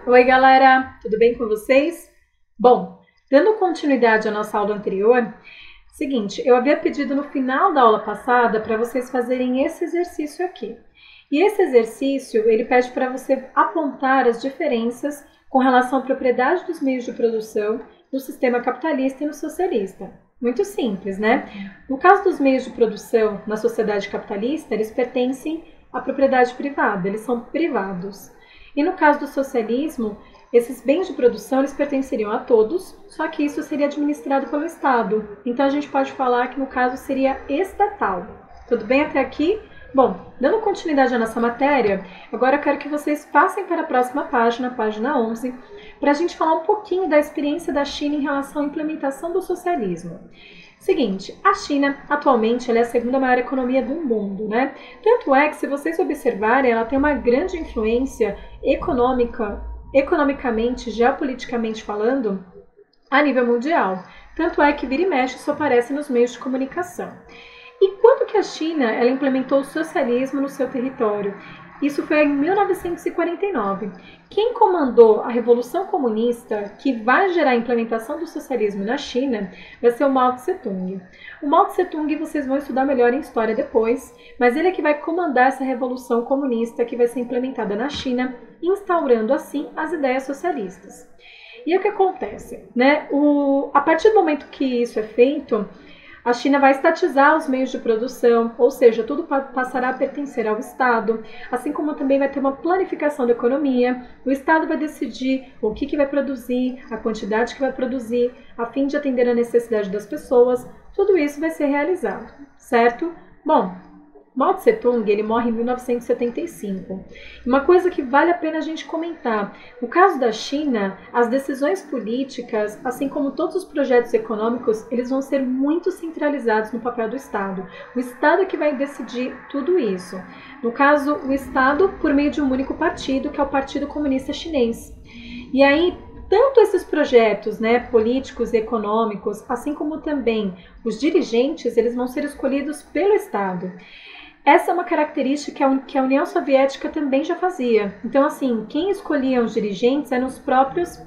Oi, galera, tudo bem com vocês? Bom, dando continuidade à nossa aula anterior, seguinte, eu havia pedido no final da aula passada para vocês fazerem esse exercício aqui. E esse exercício, ele pede para você apontar as diferenças com relação à propriedade dos meios de produção no sistema capitalista e no socialista. Muito simples, né? No caso dos meios de produção na sociedade capitalista, eles pertencem à propriedade privada, eles são privados. E no caso do socialismo, esses bens de produção eles pertenceriam a todos, só que isso seria administrado pelo Estado. Então a gente pode falar que no caso seria estatal. Tudo bem até aqui? Bom, dando continuidade à nossa matéria, agora eu quero que vocês passem para a próxima página, página 11, para a gente falar um pouquinho da experiência da China em relação à implementação do socialismo. Seguinte, a China atualmente ela é a segunda maior economia do mundo, né? Tanto é que, se vocês observarem, ela tem uma grande influência economicamente, geopoliticamente falando, a nível mundial. Tanto é que vira e mexe isso aparece nos meios de comunicação. E quando que a China ela implementou o socialismo no seu território? Isso foi em 1949. Quem comandou a Revolução Comunista, que vai gerar a implementação do socialismo na China, vai ser o Mao Tse-tung. O Mao Tse-tung vocês vão estudar melhor em história depois, mas ele é que vai comandar essa Revolução Comunista que vai ser implementada na China, instaurando assim as ideias socialistas. E o que acontece? Né? A partir do momento que isso é feito, a China vai estatizar os meios de produção, ou seja, tudo passará a pertencer ao Estado, assim como também vai ter uma planificação da economia. O Estado vai decidir o que vai produzir, a quantidade que vai produzir, a fim de atender a necessidade das pessoas. Tudo isso vai ser realizado, certo? Bom, Mao Tse-tung ele morre em 1975. Uma coisa que vale a pena a gente comentar, no caso da China, as decisões políticas, assim como todos os projetos econômicos, eles vão ser muito centralizados no papel do Estado. O Estado é que vai decidir tudo isso. No caso, o Estado por meio de um único partido, que é o Partido Comunista Chinês. E aí, tanto esses projetos, né, políticos e econômicos, assim como também os dirigentes, eles vão ser escolhidos pelo Estado. Essa é uma característica que a União Soviética também já fazia. Então, assim, quem escolhia os dirigentes eram os próprios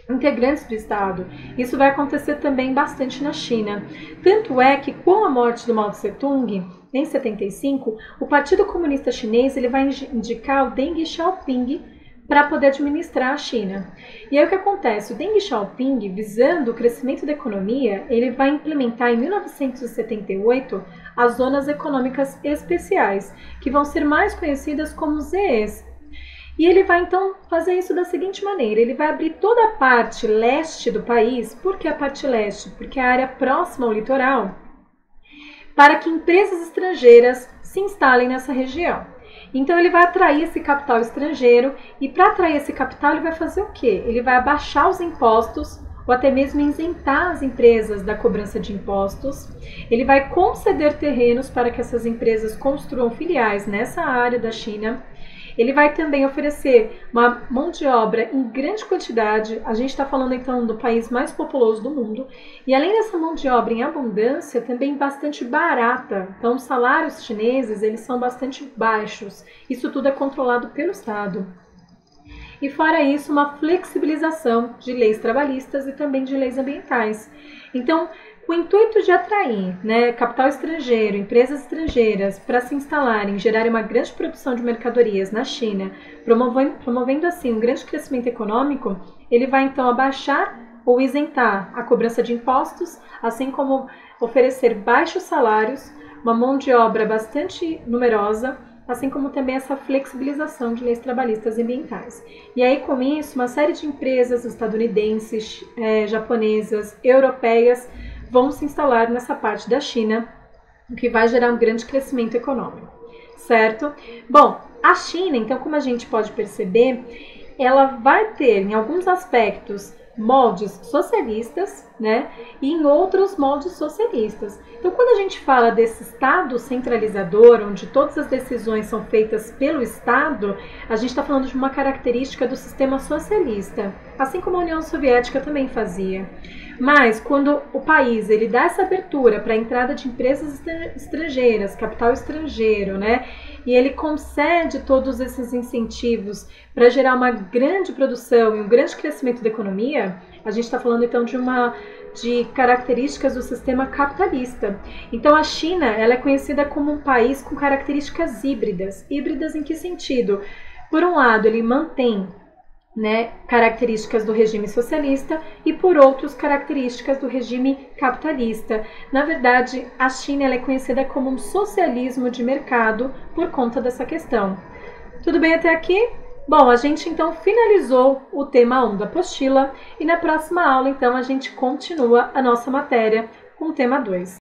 integrantes do Estado. Isso vai acontecer também bastante na China. Tanto é que, com a morte do Mao Tse-tung, em 75, o Partido Comunista Chinês ele vai indicar o Deng Xiaoping para poder administrar a China. E aí o que acontece? O Deng Xiaoping, visando o crescimento da economia, ele vai implementar em 1978 as zonas econômicas especiais, que vão ser mais conhecidas como ZEs. E ele vai então fazer isso da seguinte maneira, ele vai abrir toda a parte leste do país. Por que a parte leste? Porque é a área próxima ao litoral, para que empresas estrangeiras se instalem nessa região. Então ele vai atrair esse capital estrangeiro e para atrair esse capital ele vai fazer o quê? Ele vai abaixar os impostos ou até mesmo isentar as empresas da cobrança de impostos. Ele vai conceder terrenos para que essas empresas construam filiais nessa área da China. Ele vai também oferecer uma mão de obra em grande quantidade. A gente está falando então do país mais populoso do mundo. E além dessa mão de obra em abundância, também bastante barata. Então os salários chineses eles são bastante baixos. Isso tudo é controlado pelo Estado. E fora isso, uma flexibilização de leis trabalhistas e também de leis ambientais. Então, com o intuito de atrair, né, capital estrangeiro, empresas estrangeiras para se instalarem, gerarem uma grande produção de mercadorias na China, promovendo assim um grande crescimento econômico, ele vai então abaixar ou isentar a cobrança de impostos, assim como oferecer baixos salários, uma mão de obra bastante numerosa, assim como também essa flexibilização de leis trabalhistas e ambientais. E aí, com isso, uma série de empresas estadunidenses, japonesas, europeias, vão se instalar nessa parte da China, o que vai gerar um grande crescimento econômico, certo? Bom, a China, então, como a gente pode perceber, ela vai ter, em alguns aspectos, moldes socialistas, né, e em outros moldes socialistas. Então, quando a gente fala desse Estado centralizador, onde todas as decisões são feitas pelo Estado, a gente está falando de uma característica do sistema socialista, assim como a União Soviética também fazia. Mas, quando o país ele dá essa abertura para a entrada de empresas estrangeiras, capital estrangeiro, né, e ele concede todos esses incentivos para gerar uma grande produção e um grande crescimento da economia, a gente está falando então de características do sistema capitalista. Então a China, ela é conhecida como um país com características híbridas. Híbridas em que sentido? Por um lado, ele mantém, né, características do regime socialista e, por outros, características do regime capitalista. Na verdade, a China, ela é conhecida como um socialismo de mercado por conta dessa questão. Tudo bem até aqui? Bom, a gente então finalizou o tema 1 da apostila e na próxima aula, então, a gente continua a nossa matéria com o tema 2.